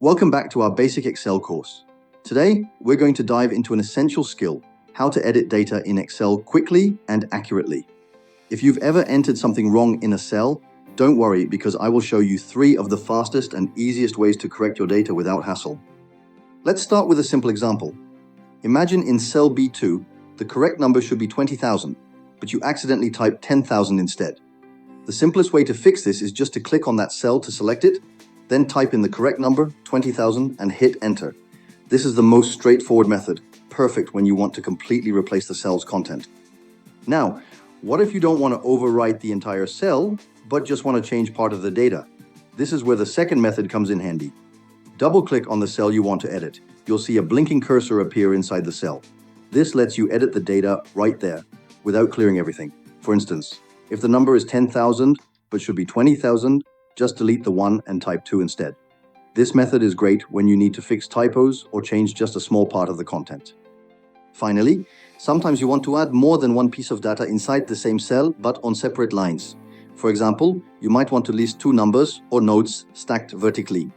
Welcome back to our basic Excel course. Today, we're going to dive into an essential skill, how to edit data in Excel quickly and accurately. If you've ever entered something wrong in a cell, don't worry because I will show you 3 of the fastest and easiest ways to correct your data without hassle. Let's start with a simple example. Imagine in cell B2, the correct number should be 20,000, but you accidentally typed 10,000 instead. The simplest way to fix this is just to click on that cell to select it, then type in the correct number, 20,000, and hit enter. This is the most straightforward method, perfect when you want to completely replace the cell's content. Now, what if you don't want to overwrite the entire cell, but just want to change part of the data? This is where the second method comes in handy. Double-click on the cell you want to edit. You'll see a blinking cursor appear inside the cell. This lets you edit the data right there, without clearing everything. For instance, if the number is 10,000, but should be 20,000, just delete the 1 and type 2 instead. This method is great when you need to fix typos or change just a small part of the content. Finally, sometimes you want to add more than one piece of data inside the same cell but on separate lines. For example, you might want to list 2 numbers or notes stacked vertically.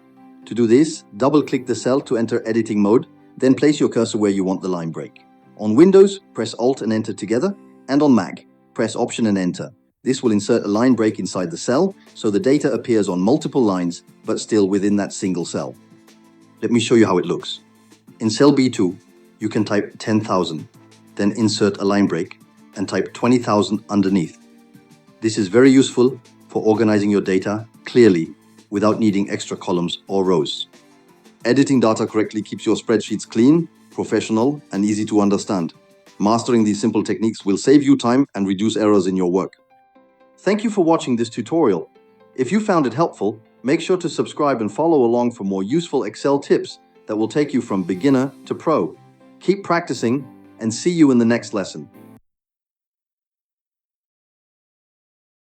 To do this, double-click the cell to enter editing mode, then place your cursor where you want the line break. On Windows, press Alt and Enter together, and on Mac, press Option and Enter. This will insert a line break inside the cell, so the data appears on multiple lines, but still within that single cell. Let me show you how it looks. In cell B2, you can type 10,000, then insert a line break, and type 20,000 underneath. This is very useful for organizing your data clearly, without needing extra columns or rows. Editing data correctly keeps your spreadsheets clean, professional, and easy to understand. Mastering these simple techniques will save you time and reduce errors in your work. Thank you for watching this tutorial. If you found it helpful, make sure to subscribe and follow along for more useful Excel tips that will take you from beginner to pro. Keep practicing and see you in the next lesson.